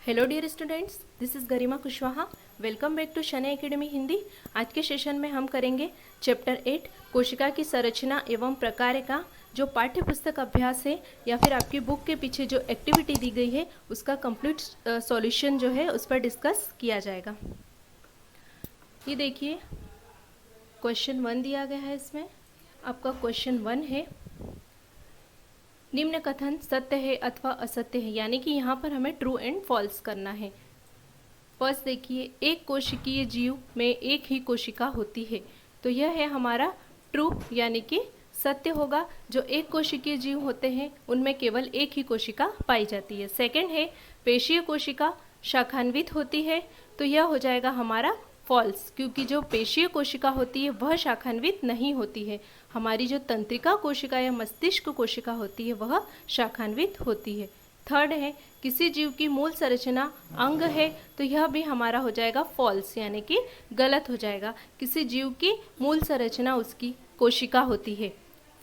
Hello dear students, this is Garima Kushwaha. Welcome back to Shanai academy Hindi. आज के session में हम करेंगे चैप्टर 8 कोशिका की संरचना एवं प्रकार का जो पाठ्य पुस्तक अभ्यास है या फिर आपकी बुक के पीछे जो एक्टिविटी दी गई है उसका कंप्लीट सॉल्यूशन जो है उस पर डिस्कस किया जाएगा। ये देखिए क्वेश्चन 1 दिया गया है। इसमें आपका क्वेश्चन 1 है, निम्न कथन सत्य है अथवा असत्य है, यानी कि यहाँ पर हमें ट्रू एंड फॉल्स करना है। फर्स्ट देखिए, एक कोशिकीय जीव में एक ही कोशिका होती है, तो यह है हमारा ट्रू यानी कि सत्य होगा। जो एक कोशिकीय जीव होते हैं उनमें केवल एक ही कोशिका पाई जाती है। सेकंड है, पेशीय कोशिका शाखान्वित होती है, तो यह हो जाएगा हमारा फॉल्स, क्योंकि जो पेशीय कोशिका होती है वह शाखान्वित नहीं होती है। हमारी जो तंत्रिका कोशिका या मस्तिष्क कोशिका होती है वह शाखान्वित होती है। थर्ड है, किसी जीव की मूल संरचना अंग है, तो यह भी हमारा हो जाएगा फॉल्स यानी कि गलत हो जाएगा। किसी जीव की मूल संरचना उसकी कोशिका होती है।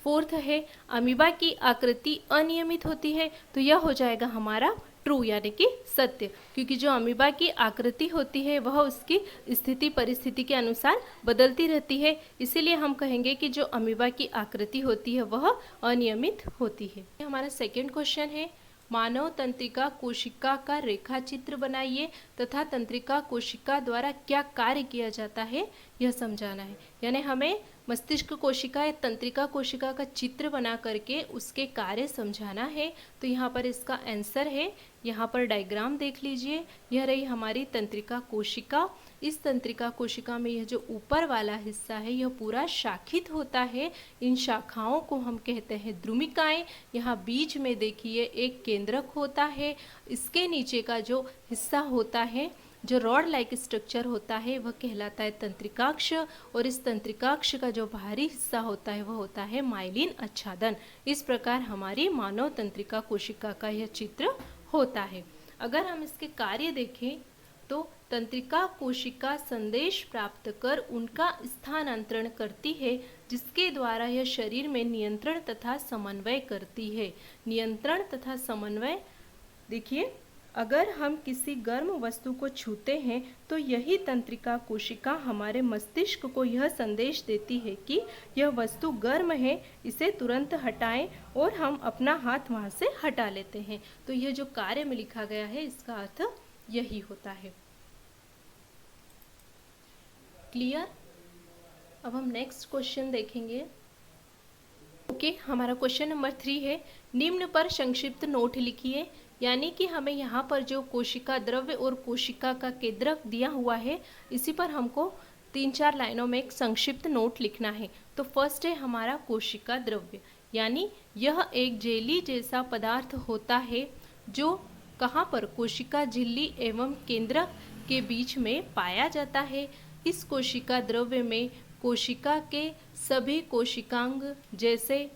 फोर्थ है, अमीबा की आकृति अनियमित होती है, तो यह हो जाएगा हमारा ट्रू यानी कि सत्य, क्योंकि जो अमीबा की आकृति होती है वह उसकी स्थिति परिस्थिति के अनुसार बदलती रहती है, इसीलिए हम कहेंगे कि जो अमीबा की आकृति होती है वह अनियमित होती है। हमारा सेकंड क्वेश्चन है, मानव तंत्रिका कोशिका का रेखा चित्र बनाइए तथा तंत्रिका कोशिका द्वारा क्या कार्य किया जाता है यह समझाना है। यानी हमें मस्तिष्क कोशिका या तंत्रिका कोशिका का चित्र बना करके उसके कार्य समझाना है। तो यहाँ पर इसका आंसर है, यहाँ पर डायग्राम देख लीजिए। यह रही हमारी तंत्रिका कोशिका। इस तंत्रिका कोशिका में यह जो ऊपर वाला हिस्सा है यह पूरा शाखित होता है। इन शाखाओं को हम कहते हैं द्रुमिकाएं। यहाँ बीच में देखिए एक केंद्रक होता है। इसके नीचे का जो हिस्सा होता है, जो रॉड लाइक स्ट्रक्चर होता है, वह कहलाता है तंत्रिकाक्ष, और इस तंत्रिकाक्ष का जो बाहरी हिस्सा होता है वह होता है माइलिन आच्छादन। इस प्रकार हमारी मानव तंत्रिका कोशिका का यह चित्र होता है। अगर हम इसके कार्य देखें तो तंत्रिका कोशिका संदेश प्राप्त कर उनका स्थानांतरण करती है, जिसके द्वारा यह शरीर में नियंत्रण तथा समन्वय करती है। नियंत्रण तथा समन्वय देखिए, अगर हम किसी गर्म वस्तु को छूते हैं तो यही तंत्रिका कोशिका हमारे मस्तिष्क को यह संदेश देती है कि यह वस्तु गर्म है, इसे तुरंत हटाएं, और हम अपना हाथ वहां से हटा लेते हैं। तो यह जो कार्य में लिखा गया है इसका अर्थ यही होता है। क्लियर? अब हम नेक्स्ट क्वेश्चन देखेंगे। हमारा क्वेश्चन नंबर 3 है, निम्न पर संक्षिप्त नोट लिखिए। यानी कि हमें यहाँ पर जो कोशिका द्रव्य और कोशिका का केंद्रक दिया हुआ है इसी पर हमको 3-4 लाइनों में एक संक्षिप्त नोट लिखना है। तो फर्स्ट है हमारा कोशिका द्रव्य, यानी यह एक जेली जैसा पदार्थ होता है जो कहाँ पर, कोशिका झिल्ली एवं केंद्रक के बीच में पाया जाता है। इस कोशिका द्रव्य में कोशिका के सभी कोशिकांग जैसे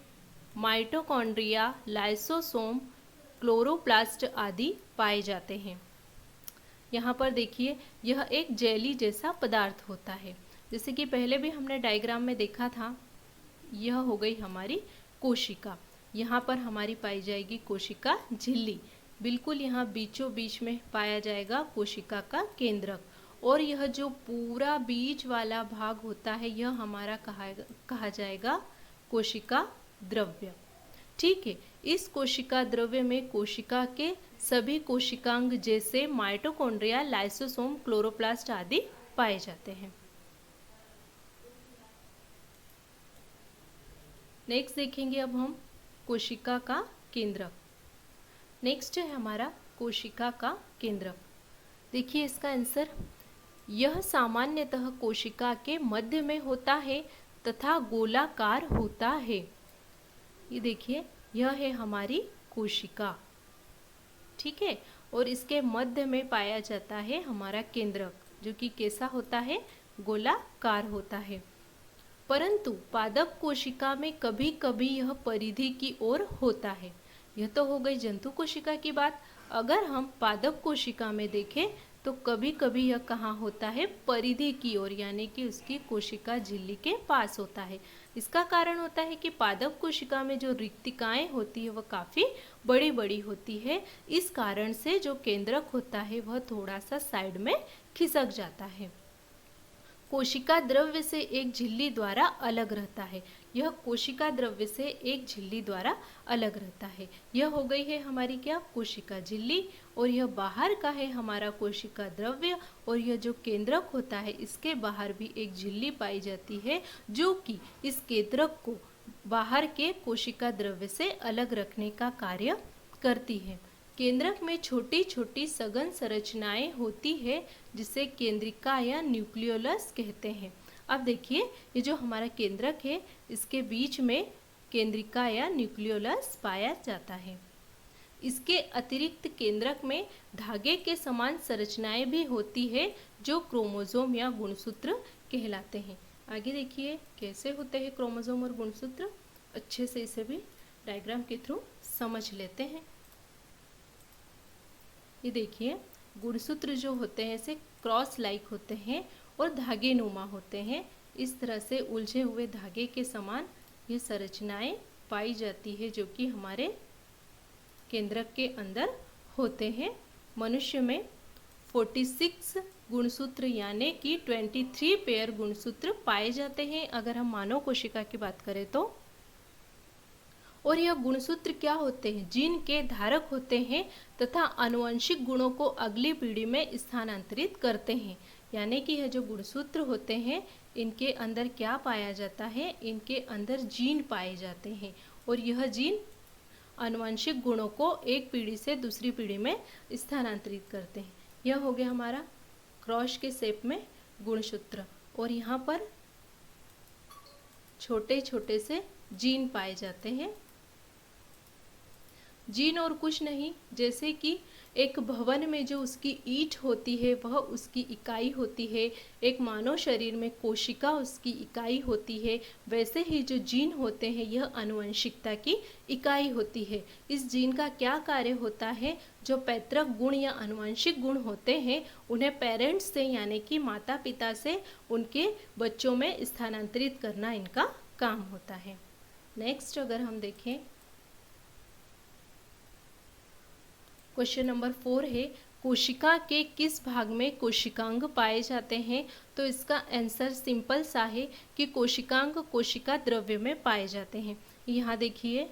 माइटोकॉन्ड्रिया, लाइसोसोम, क्लोरोप्लास्ट आदि पाए जाते हैं। यहाँ पर देखिए यह एक जेली जैसा पदार्थ होता है, जैसे कि पहले भी हमने डायग्राम में देखा था। यह हो गई हमारी कोशिका। यहाँ पर हमारी पाई जाएगी कोशिका झिल्ली, बिल्कुल यहाँ बीचों बीच में पाया जाएगा कोशिका का केंद्रक, और यह जो पूरा बीच वाला भाग होता है यह हमारा कहा जाएगा कोशिका द्रव्य। ठीक है, इस कोशिका द्रव्य में कोशिका के सभी कोशिकांग जैसे माइटोकॉन्ड्रिया, लाइसोसोम, क्लोरोप्लास्ट आदि पाए जाते हैं। नेक्स्ट देखेंगे अब हम कोशिका का केंद्रक। नेक्स्ट है हमारा कोशिका का केंद्रक। देखिए इसका आंसर, यह सामान्यतः कोशिका के मध्य में होता है तथा गोलाकार होता है। ये देखिए यह है हमारी कोशिका, ठीक है, और इसके मध्य में पाया जाता है हमारा केंद्रक, जो कि कैसा होता है, गोलाकार होता है। परंतु पादप कोशिका में कभी कभी यह परिधि की ओर होता है। यह तो हो गई जंतु कोशिका की बात। अगर हम पादप कोशिका में देखें तो कभी कभी यह कहाँ होता है, परिधि की ओर, यानी कि उसकी कोशिका झिल्ली के पास होता है। इसका कारण होता है कि पादप कोशिका में जो रिक्तिकाएं होती है वह काफ़ी बड़ी बड़ी होती है। इस कारण से जो केंद्रक होता है वह थोड़ा सा साइड में खिसक जाता है। कोशिका द्रव्य से एक झिल्ली द्वारा अलग रहता है। यह कोशिका द्रव्य से एक झिल्ली द्वारा अलग रहता है। यह हो गई है हमारी क्या, कोशिका झिल्ली, और यह बाहर का है हमारा कोशिका द्रव्य। और यह जो केंद्रक होता है इसके बाहर भी एक झिल्ली पाई जाती है जो कि इस केंद्रक को बाहर के कोशिका द्रव्य से अलग रखने का कार्य करती है। केंद्रक में छोटी छोटी सघन संरचनाएं होती है जिसे केंद्रिका या न्यूक्लियोलस कहते हैं। अब देखिए ये जो हमारा केंद्रक है इसके बीच में केंद्रिका या न्यूक्लियोलस पाया जाता है। इसके अतिरिक्त केंद्रक में धागे के समान संरचनाएं भी होती है जो क्रोमोसोम या गुणसूत्र कहलाते हैं। आगे देखिए कैसे होते हैं क्रोमोसोम और गुणसूत्र, अच्छे से इसे भी डायग्राम के थ्रू समझ लेते हैं। ये देखिए गुणसूत्र जो होते हैं ऐसे क्रॉस लाइक होते हैं और धागे नुमा होते हैं। इस तरह से उलझे हुए धागे के समान ये संरचनाएं पाई जाती है जो कि हमारे केंद्रक के अंदर होते हैं। मनुष्य में 46 गुणसूत्र यानी कि 23 पेयर गुणसूत्र पाए जाते हैं अगर हम मानव कोशिका की बात करें तो। और यह गुणसूत्र क्या होते हैं, जीन के धारक होते हैं तथा आनुवंशिक गुणों को अगली पीढ़ी में स्थानांतरित करते हैं। यानी कि यह जो गुणसूत्र होते हैं इनके अंदर क्या पाया जाता है, इनके अंदर जीन पाए जाते हैं और यह जीन आनुवंशिक गुणों को एक पीढ़ी से दूसरी पीढ़ी में स्थानांतरित करते हैं। यह हो गया हमारा क्रॉस के शेप में गुणसूत्र और यहाँ पर छोटे छोटे से जीन पाए जाते हैं। जीन और कुछ नहीं, जैसे कि एक भवन में जो उसकी ईंट होती है वह उसकी इकाई होती है, एक मानव शरीर में कोशिका उसकी इकाई होती है, वैसे ही जो जीन होते हैं यह आनुवंशिकता की इकाई होती है। इस जीन का क्या कार्य होता है, जो पैतृक गुण या आनुवंशिक गुण होते हैं उन्हें पेरेंट्स से यानी कि माता पिता से उनके बच्चों में स्थानांतरित करना इनका काम होता है। नेक्स्ट अगर हम देखें क्वेश्चन नंबर 4 है कोशिका के किस भाग में कोशिकांग पाए जाते हैं। तो इसका आंसर सिंपल सा है कि कोशिकांग कोशिका द्रव्य में पाए जाते हैं। यहाँ देखिए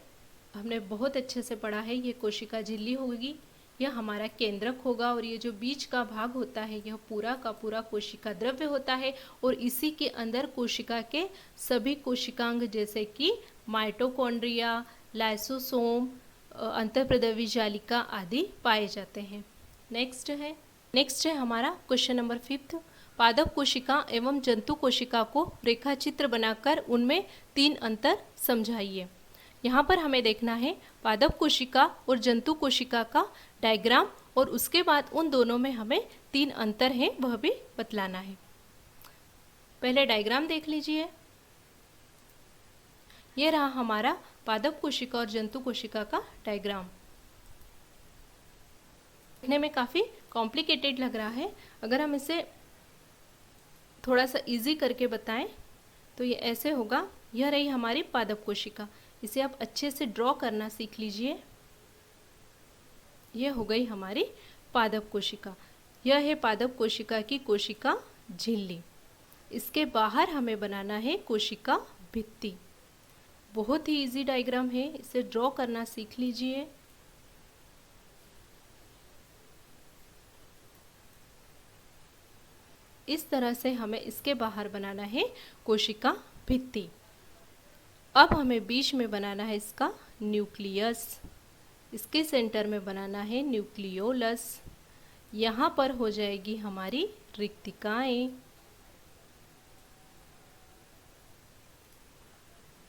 हमने बहुत अच्छे से पढ़ा है, ये कोशिका झिल्ली होगी, यह हमारा केंद्रक होगा और ये जो बीच का भाग होता है यह पूरा का पूरा कोशिका द्रव्य होता है और इसी के अंदर कोशिका के सभी कोशिकांग जैसे कि माइटोकॉन्ड्रिया, लाइसोसोम, अंतःप्रद्रवी जालिका आदि पाए जाते हैं। नेक्स्ट है हमारा क्वेश्चन नंबर 5। पादप कोशिका एवं जंतु कोशिका को रेखाचित्र बनाकर उनमें 3 अंतर समझाइए। यहाँ पर हमें देखना है पादप कोशिका और जंतु कोशिका का डायग्राम और उसके बाद उन दोनों में हमें 3 अंतर हैं वह भी बतलाना है। पहले डायग्राम देख लीजिए। ये रहा हमारा पादप कोशिका और जंतु कोशिका का डायग्राम। देखने में काफ़ी कॉम्प्लिकेटेड लग रहा है, अगर हम इसे थोड़ा सा इजी करके बताएं तो ये ऐसे होगा। यह रही हमारी पादप कोशिका, इसे आप अच्छे से ड्रॉ करना सीख लीजिए। यह हो गई हमारी पादप कोशिका। यह है पादप कोशिका की कोशिका झिल्ली। इसके बाहर हमें बनाना है कोशिका भित्ति। बहुत ही इजी डायग्राम है, इसे ड्रॉ करना सीख लीजिए। इस तरह से हमें इसके बाहर बनाना है कोशिका भित्ति। अब हमें बीच में बनाना है इसका न्यूक्लियस, इसके सेंटर में बनाना है न्यूक्लियोलस। यहाँ पर हो जाएगी हमारी रिक्तिकाएं,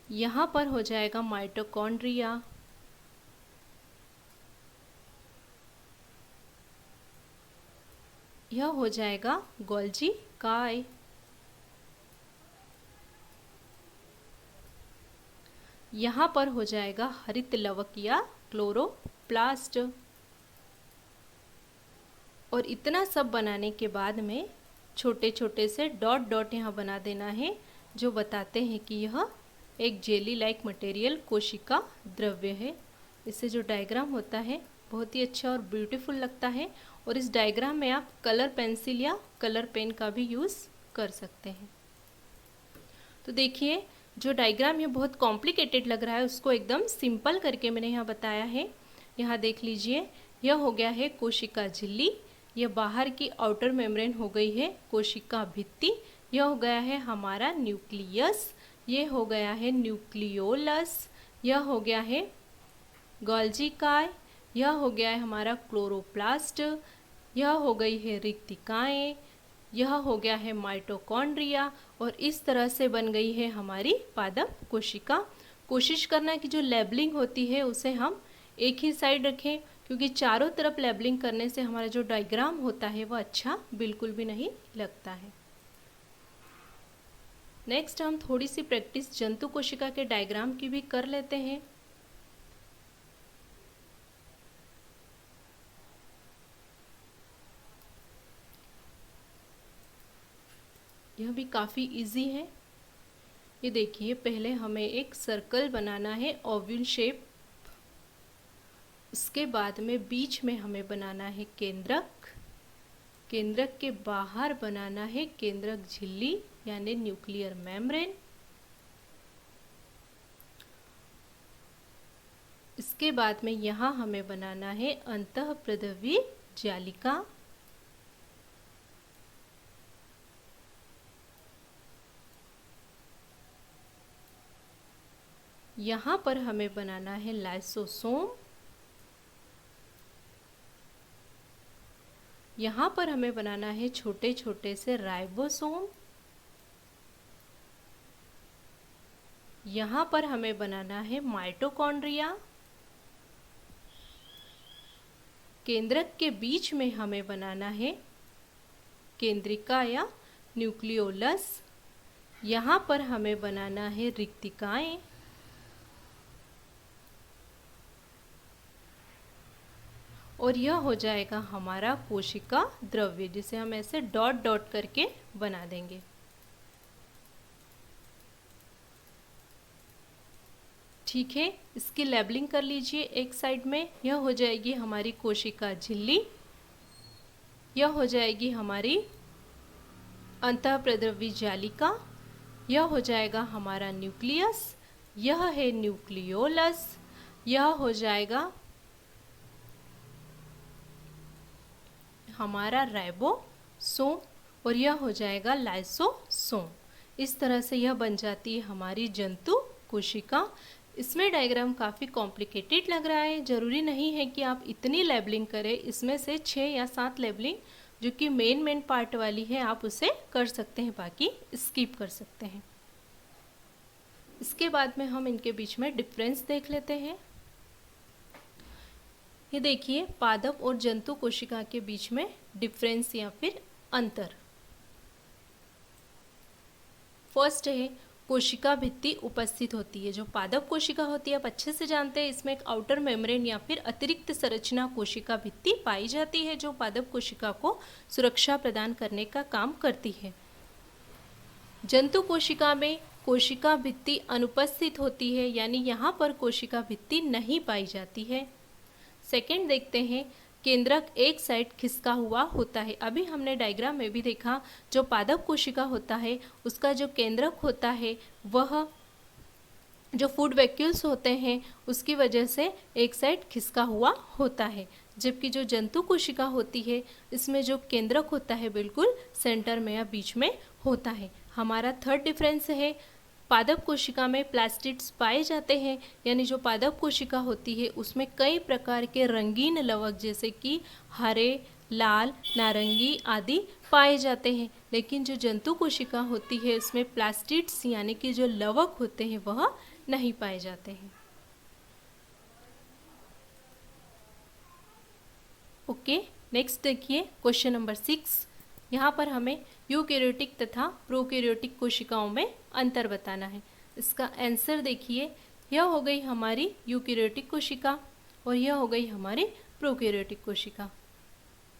यहाँ पर हो जाएगा माइटोकॉन्ड्रिया, यह हो जाएगा गोल्जी काय, यहाँ पर हो जाएगा हरित लवक या क्लोरोप्लास्ट। और इतना सब बनाने के बाद में छोटे छोटे से डॉट डॉट यहाँ बना देना है जो बताते हैं कि यह एक जेली लाइक मटेरियल कोशिका द्रव्य है। इससे जो डायग्राम होता है बहुत ही अच्छा और ब्यूटीफुल लगता है, और इस डायग्राम में आप कलर पेंसिल या कलर पेन का भी यूज़ कर सकते हैं। तो देखिए, जो डायग्राम ये बहुत कॉम्प्लिकेटेड लग रहा है उसको एकदम सिंपल करके मैंने यहाँ बताया है। यहाँ देख लीजिए, यह हो गया है कोशिका झिल्ली, यह बाहर की आउटर मेम्ब्रेन हो गई है कोशिका भित्ति, यह हो गया है हमारा न्यूक्लियस, ये हो गया है न्यूक्लियोलस, यह हो गया है गोल्जी काय, यह हो गया है हमारा क्लोरोप्लास्ट, यह हो गई है रिक्तिकाएं, यह हो गया है माइटोकॉन्ड्रिया, और इस तरह से बन गई है हमारी पादप कोशिका। कोशिश करना कि जो लेबलिंग होती है उसे हम एक ही साइड रखें, क्योंकि चारों तरफ लेबलिंग करने से हमारा जो डायग्राम होता है वह अच्छा बिल्कुल भी नहीं लगता है। नेक्स्ट हम थोड़ी सी प्रैक्टिस जंतु कोशिका के डायग्राम की भी कर लेते हैं। यह भी काफ़ी इजी है। ये देखिए, पहले हमें एक सर्कल बनाना है ओवल शेप, उसके बाद में बीच में हमें बनाना है केंद्रक, केंद्रक के बाहर बनाना है केंद्रक झिल्ली यानी न्यूक्लियर मेम्ब्रेन, इसके बाद में यहाँ हमें बनाना है अंतःप्रद्रवी जालिका, यहाँ पर हमें बनाना है लाइसोसोम, यहाँ पर हमें बनाना है छोटे छोटे से राइबोसोम, यहाँ पर हमें बनाना है माइटोकॉन्ड्रिया, केंद्रक के बीच में हमें बनाना है केंद्रिका या न्यूक्लियोलस, यहाँ पर हमें बनाना है रिक्तिकाएं, और यह हो जाएगा हमारा कोशिका द्रव्य, जिसे हम ऐसे डॉट डॉट करके बना देंगे। ठीक है, इसकी लेबलिंग कर लीजिए एक साइड में। यह हो जाएगी हमारी कोशिका झिल्ली, यह हो जाएगी हमारी अंतःप्रद्रवी जालिका, यह हो जाएगा हमारा न्यूक्लियस, यह है न्यूक्लियोलस, यह हो जाएगा हमारा राइबोसोम, और यह हो जाएगा लाइसोसोम। इस तरह से यह बन जाती है हमारी जंतु कोशिका। इसमें डायग्राम काफ़ी कॉम्प्लिकेटेड लग रहा है, ज़रूरी नहीं है कि आप इतनी लेबलिंग करें, इसमें से 6 या 7 लेबलिंग जो कि मेन पार्ट वाली है आप उसे कर सकते हैं, बाकी स्किप कर सकते हैं। इसके बाद में हम इनके बीच में डिफरेंस देख लेते हैं। ये देखिए, पादप और जंतु कोशिका के बीच में डिफरेंस या फिर अंतर। फर्स्ट है कोशिका भित्ति उपस्थित होती है। जो पादप कोशिका होती है आप अच्छे से जानते हैं, इसमें एक आउटर मेम्ब्रेन या फिर अतिरिक्त संरचना कोशिका भित्ति पाई जाती है जो पादप कोशिका को सुरक्षा प्रदान करने का काम करती है। जंतु कोशिका में कोशिका भित्ति अनुपस्थित होती है, यानी यहाँ पर कोशिका भित्ति नहीं पाई जाती है। सेकेंड देखते हैं, केंद्रक एक साइड खिसका हुआ होता है। अभी हमने डायग्राम में भी देखा, जो पादप कोशिका होता है उसका जो केंद्रक होता है वह जो फूड वैक्यूल्स होते हैं उसकी वजह से एक साइड खिसका हुआ होता है, जबकि जो जंतु कोशिका होती है इसमें जो केंद्रक होता है बिल्कुल सेंटर में या बीच में होता है। हमारा थर्ड डिफरेंस है, पादप कोशिका में प्लास्टिड्स पाए जाते हैं, यानी जो पादप कोशिका होती है उसमें कई प्रकार के रंगीन लवक जैसे कि हरे, लाल, नारंगी आदि पाए जाते हैं, लेकिन जो जंतु कोशिका होती है उसमें प्लास्टिड्स यानी कि जो लवक होते हैं वह नहीं पाए जाते हैं। ओके, नेक्स्ट देखिए क्वेश्चन नंबर 6। यहाँ पर हमें यूकैरियोटिक तथा प्रोकैरियोटिक कोशिकाओं में अंतर बताना है। इसका आंसर देखिए, यह हो गई हमारी यूकैरियोटिक कोशिका और यह हो गई हमारी प्रोकैरियोटिक कोशिका।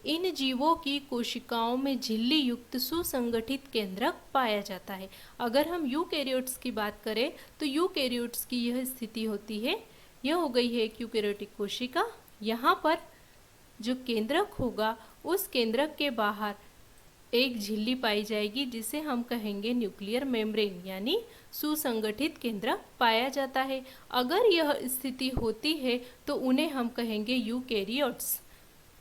इन जीवों की कोशिकाओं में झिल्ली युक्त सुसंगठित केंद्रक पाया जाता है। अगर हम यूकैरियोट्स की बात करें तो यूकैरियोट्स की यह स्थिति होती है। यह हो गई है एक यूकैरियोटिक कोशिका। यहाँ पर जो केंद्रक होगा उस केंद्रक के बाहर एक झिल्ली पाई जाएगी जिसे हम कहेंगे न्यूक्लियर मेम्ब्रेन, यानी सुसंगठित केंद्रक पाया जाता है। अगर यह स्थिति होती है तो उन्हें हम कहेंगे यूकैरियोट्स।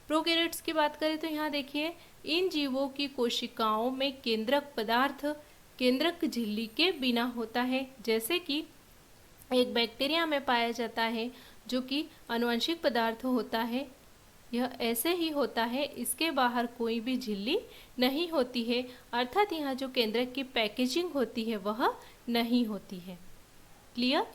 प्रोकैरियोट्स की बात करें तो यहाँ देखिए, इन जीवों की कोशिकाओं में केंद्रक पदार्थ केंद्रक झिल्ली के बिना होता है, जैसे कि एक बैक्टीरिया में पाया जाता है जो कि आनुवंशिक पदार्थ होता है। यह ऐसे ही होता है, इसके बाहर कोई भी झिल्ली नहीं होती है, अर्थात यहाँ जो केंद्रक की पैकेजिंग होती है वह नहीं होती है। क्लियर।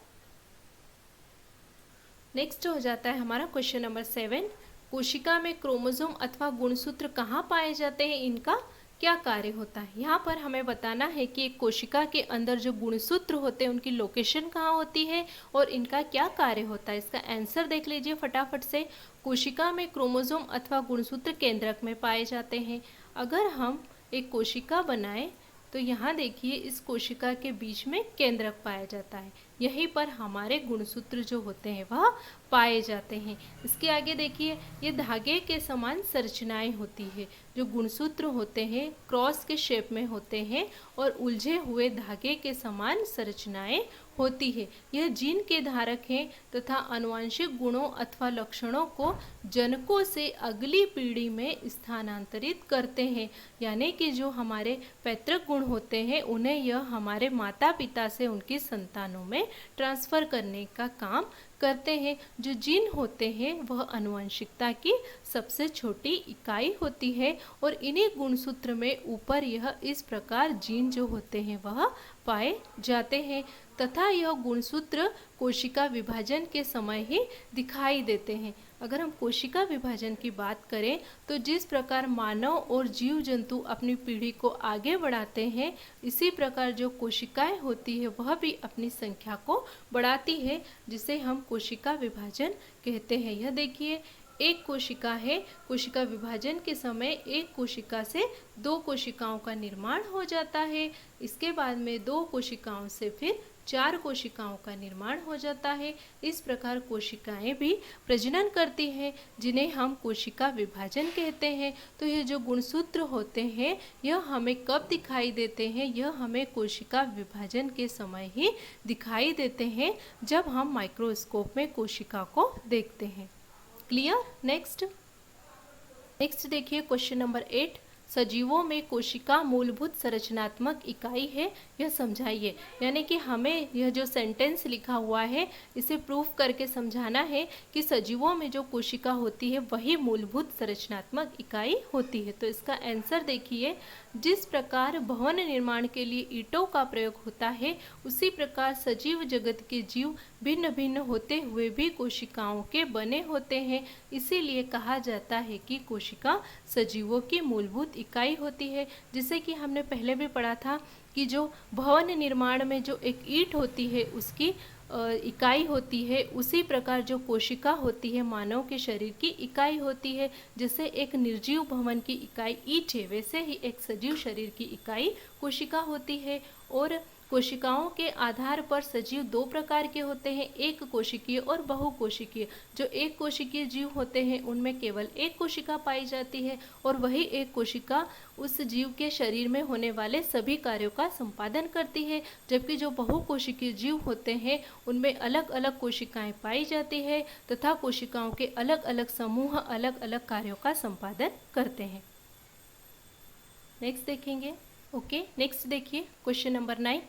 नेक्स्ट हो जाता है हमारा क्वेश्चन नंबर 7। कोशिका में क्रोमोसोम अथवा गुणसूत्र कहाँ पाए जाते हैं, इनका क्या कार्य होता है। यहाँ पर हमें बताना है कि एक कोशिका के अंदर जो गुणसूत्र होते हैं उनकी लोकेशन कहाँ होती है और इनका क्या कार्य होता है। इसका आंसर देख लीजिए फटाफट से। कोशिका में क्रोमोसोम अथवा गुणसूत्र केंद्रक में पाए जाते हैं। अगर हम एक कोशिका बनाएं तो यहाँ देखिए, इस कोशिका के बीच में केंद्रक पाया जाता है। यहीं पर हमारे गुणसूत्र जो होते हैं वह पाए जाते हैं। इसके आगे देखिए, ये धागे के समान संरचनाएं होती है। जो गुणसूत्र होते हैं क्रॉस के शेप में होते हैं और उलझे हुए धागे के समान संरचनाएं होती है। यह जीन के धारक हैं तथा आनुवंशिक गुणों अथवा लक्षणों को जनकों से अगली पीढ़ी में स्थानांतरित करते हैं। यानी कि जो हमारे पैतृक गुण होते हैं उन्हें यह हमारे माता पिता से उनकी संतानों में ट्रांसफर करने का काम करते हैं। जो जीन होते हैं वह आनुवंशिकता की सबसे छोटी इकाई होती है और इन्हीं गुणसूत्र में ऊपर यह इस प्रकार जीन जो होते हैं वह पाए जाते हैं तथा यह गुणसूत्र कोशिका विभाजन के समय ही दिखाई देते हैं। अगर हम कोशिका विभाजन की बात करें तो जिस प्रकार मानव और जीव जंतु अपनी पीढ़ी को आगे बढ़ाते हैं, इसी प्रकार जो कोशिकाएं होती है वह भी अपनी संख्या को बढ़ाती है, जिसे हम कोशिका विभाजन कहते हैं। यह देखिए, एक कोशिका है, कोशिका विभाजन के समय एक कोशिका से दो कोशिकाओं का निर्माण हो जाता है। इसके बाद में दो कोशिकाओं से फिर 4 कोशिकाओं का निर्माण हो जाता है। इस प्रकार कोशिकाएं भी प्रजनन करती हैं, जिन्हें हम कोशिका विभाजन कहते हैं। तो ये जो गुणसूत्र होते हैं यह हमें कब दिखाई देते हैं, यह हमें कोशिका विभाजन के समय ही दिखाई देते हैं, जब हम माइक्रोस्कोप में कोशिका को देखते हैं। क्लियर। नेक्स्ट देखिए क्वेश्चन नंबर 8। सजीवों में कोशिका मूलभूत संरचनात्मक इकाई है, यह समझाइए। यानी कि हमें यह जो सेंटेंस लिखा हुआ है इसे प्रूफ करके समझाना है कि सजीवों में जो कोशिका होती है वही मूलभूत संरचनात्मक इकाई होती है। तो इसका आंसर देखिए, जिस प्रकार भवन निर्माण के लिए ईंटों का प्रयोग होता है, उसी प्रकार सजीव जगत के जीव भिन्न भिन्न होते हुए भी कोशिकाओं के बने होते हैं। इसीलिए कहा जाता है कि कोशिका सजीवों की मूलभूत इकाई होती है। जिसे कि हमने पहले भी पढ़ा था कि जो भवन निर्माण में जो एक ईंट होती है उसकी इकाई होती है, उसी प्रकार जो कोशिका होती है मानव के शरीर की इकाई होती है। जैसे एक निर्जीव भवन की इकाई ईंट है, वैसे ही एक सजीव शरीर की इकाई कोशिका होती है। और कोशिकाओं के आधार पर सजीव 2 प्रकार के होते हैं, एक कोशिकीय और बहुकोशिकीय। जो एक कोशिकीय जीव होते हैं उनमें केवल एक कोशिका पाई जाती है और वही एक कोशिका उस जीव के शरीर में होने वाले सभी कार्यों का संपादन करती है। जबकि जो बहुकोशिकीय जीव होते हैं उनमें अलग अलग कोशिकाएं पाई जाती है तथा कोशिकाओं के अलग अलग समूह अलग अलग कार्यों का संपादन करते हैं। नेक्स्ट देखेंगे। ओके, नेक्स्ट देखिए क्वेश्चन नंबर 9।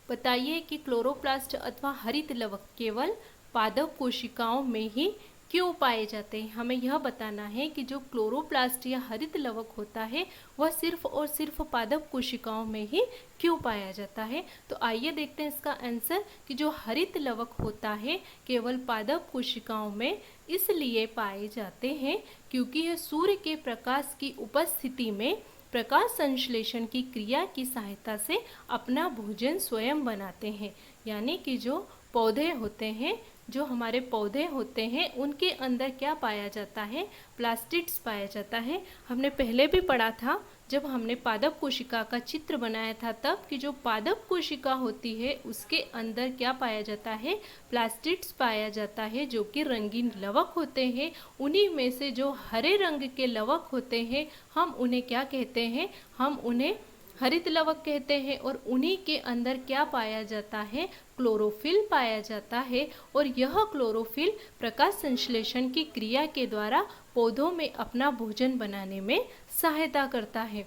बताइए कि क्लोरोप्लास्ट अथवा हरित लवक केवल पादप कोशिकाओं में ही क्यों पाए जाते हैं। हमें यह बताना है कि जो क्लोरोप्लास्ट या हरित लवक होता है वह सिर्फ और सिर्फ पादप कोशिकाओं में ही क्यों पाया जाता है। तो आइए देखते हैं इसका आंसर कि जो हरित लवक होता है केवल पादप कोशिकाओं में इसलिए पाए जाते हैं क्योंकि यह सूर्य के प्रकाश की उपस्थिति में प्रकाश संश्लेषण की क्रिया की सहायता से अपना भोजन स्वयं बनाते हैं। यानी कि जो पौधे होते हैं, जो हमारे पौधे होते हैं उनके अंदर क्या पाया जाता है, प्लास्टिड्स पाया जाता है। हमने पहले भी पढ़ा था जब हमने पादप कोशिका का चित्र बनाया था तब कि जो पादप कोशिका होती है उसके अंदर क्या पाया जाता है, प्लास्टिड्स पाया जाता है जो कि रंगीन लवक होते हैं। उन्हीं में से जो हरे रंग के लवक होते हैं हम उन्हें क्या कहते हैं, हम उन्हें हरित लवक कहते हैं। और उन्हीं के अंदर क्या पाया जाता है, क्लोरोफिल पाया जाता है। और यह क्लोरोफिल प्रकाश संश्लेषण की क्रिया के द्वारा पौधों में अपना भोजन बनाने में सहायता करता है।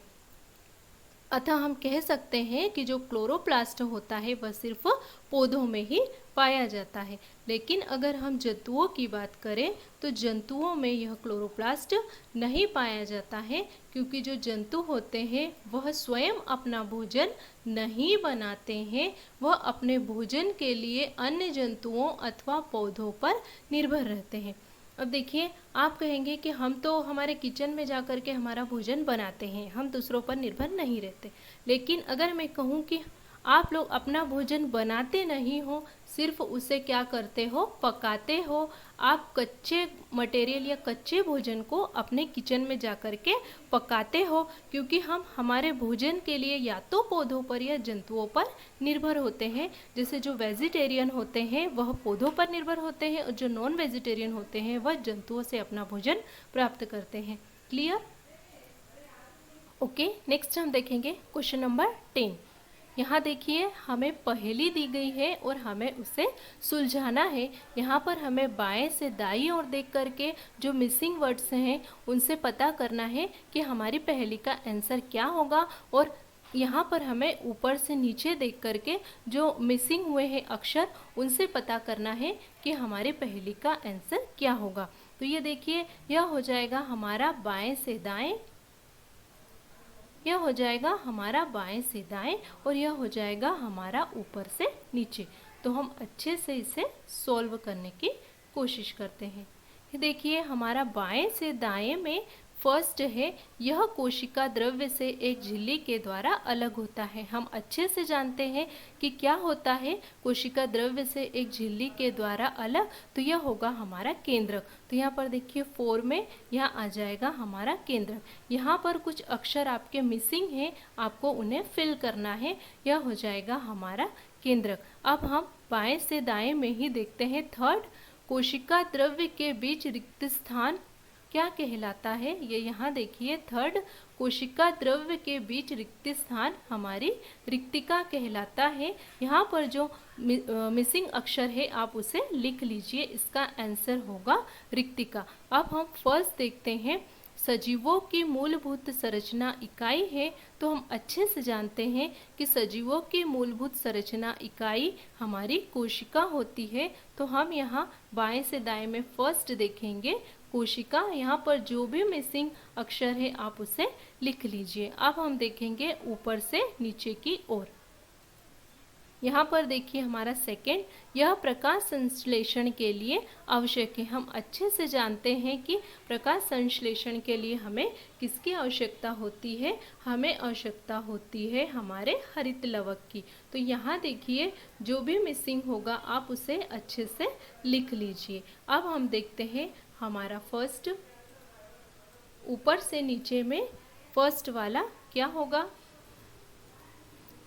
अतः हम कह सकते हैं कि जो क्लोरोप्लास्ट होता है वह सिर्फ पौधों में ही पाया जाता है। लेकिन अगर हम जंतुओं की बात करें तो जंतुओं में यह क्लोरोप्लास्ट नहीं पाया जाता है, क्योंकि जो जंतु होते हैं वह स्वयं अपना भोजन नहीं बनाते हैं, वह अपने भोजन के लिए अन्य जंतुओं अथवा पौधों पर निर्भर रहते हैं। अब देखिए, आप कहेंगे कि हम तो हमारे किचन में जा कर के हमारा भोजन बनाते हैं, हम दूसरों पर निर्भर नहीं रहते। लेकिन अगर मैं कहूँ कि आप लोग अपना भोजन बनाते नहीं हो, सिर्फ उसे क्या करते हो, पकाते हो। आप कच्चे मटेरियल या कच्चे भोजन को अपने किचन में जा कर के पकाते हो, क्योंकि हम हमारे भोजन के लिए या तो पौधों पर या जंतुओं पर निर्भर होते हैं। जैसे जो वेजिटेरियन होते हैं वह पौधों पर निर्भर होते हैं और जो नॉन वेजिटेरियन होते हैं वह जंतुओं से अपना भोजन प्राप्त करते हैं। क्लियर? ओके, नेक्स्ट हम देखेंगे क्वेश्चन नंबर 10। यहाँ देखिए, हमें पहेली दी गई है और हमें उसे सुलझाना है। यहाँ पर हमें बाएं से दाईं ओर देख करके जो मिसिंग वर्ड्स हैं उनसे पता करना है कि हमारी पहेली का आंसर क्या होगा। और यहाँ पर हमें ऊपर से नीचे देख करके जो मिसिंग हुए हैं अक्षर उनसे पता करना है कि हमारी पहेली का आंसर क्या होगा। तो ये देखिए, यह हो जाएगा हमारा बाएं से दाएं, यह हो जाएगा हमारा बाएं से दाएं और यह हो जाएगा हमारा ऊपर से नीचे। तो हम अच्छे से इसे सॉल्व करने की कोशिश करते हैं। देखिए, हमारा बाएं से दाएं में फर्स्ट है, यह कोशिका द्रव्य से एक झिल्ली के द्वारा अलग होता है। हम अच्छे से जानते हैं कि क्या होता है कोशिका द्रव्य से एक झिल्ली के द्वारा अलग, तो यह होगा हमारा केंद्रक। तो यहाँ पर देखिए 4 में यहाँ आ जाएगा हमारा केंद्रक। यहाँ पर कुछ अक्षर आपके मिसिंग हैं, आपको उन्हें फिल करना है। यह हो जाएगा हमारा केंद्रक। अब हम बाएं से दाएं में ही देखते हैं थर्ड, कोशिका द्रव्य के बीच रिक्त स्थान क्या कहलाता है। ये यहाँ देखिए थर्ड, कोशिका द्रव्य के बीच रिक्त स्थान हमारी रिक्तिका कहलाता है। यहाँ पर जो मिसिंग अक्षर है आप उसे लिख लीजिए, इसका आंसर होगा रिक्तिका। अब हम फर्स्ट देखते हैं, सजीवों की मूलभूत संरचना इकाई है। तो हम अच्छे से जानते हैं कि सजीवों की मूलभूत संरचना इकाई हमारी कोशिका होती है। तो हम यहाँ बाएं से दाएं में फर्स्ट देखेंगे कोशिका। यहाँ पर जो भी मिसिंग अक्षर है आप उसे लिख लीजिए। अब हम देखेंगे ऊपर से नीचे की ओर। यहाँ पर देखिए हमारा सेकेंड, यह प्रकाश संश्लेषण के लिए आवश्यक है। हम अच्छे से जानते हैं कि प्रकाश संश्लेषण के लिए हमें किसकी आवश्यकता होती है, हमें आवश्यकता होती है हमारे हरित लवक की। तो यहाँ देखिए जो भी मिसिंग होगा आप उसे अच्छे से लिख लीजिए। अब हम देखते हैं हमारा फर्स्ट, ऊपर से नीचे में फर्स्ट वाला क्या होगा।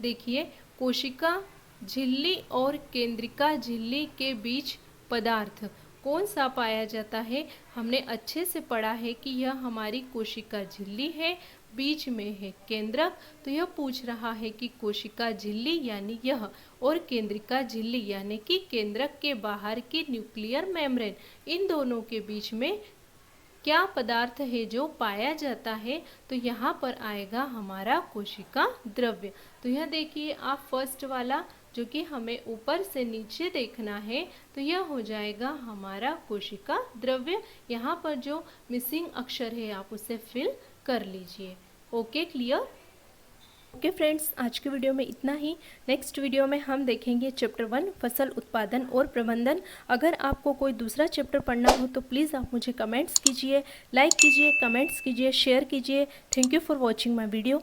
देखिए, कोशिका झिल्ली और केंद्रिका झिल्ली के बीच पदार्थ कौन सा पाया जाता है। हमने अच्छे से पढ़ा है कि यह हमारी कोशिका झिल्ली है, बीच में है केंद्रक। तो यह पूछ रहा है कि कोशिका झिल्ली यानी यह और केंद्रिका झिल्ली यानी कि केंद्रक के बाहर की न्यूक्लियर मेम्ब्रेन, इन दोनों के बीच में क्या पदार्थ है जो पाया जाता है। तो यहाँ पर आएगा हमारा कोशिका द्रव्य। तो यह देखिए आप फर्स्ट वाला जो कि हमें ऊपर से नीचे देखना है, तो यह हो जाएगा हमारा कोशिका द्रव्य। यहाँ पर जो मिसिंग अक्षर है आप उसे फिल कर लीजिए। Okay, clear? ओके फ्रेंड्स, आज के वीडियो में इतना ही। नेक्स्ट वीडियो में हम देखेंगे चैप्टर 1 फसल उत्पादन और प्रबंधन। अगर आपको कोई दूसरा चैप्टर पढ़ना हो तो प्लीज़ आप मुझे कमेंट्स कीजिए, लाइक कीजिए, कमेंट्स कीजिए, शेयर कीजिए। Thank you for watching my video.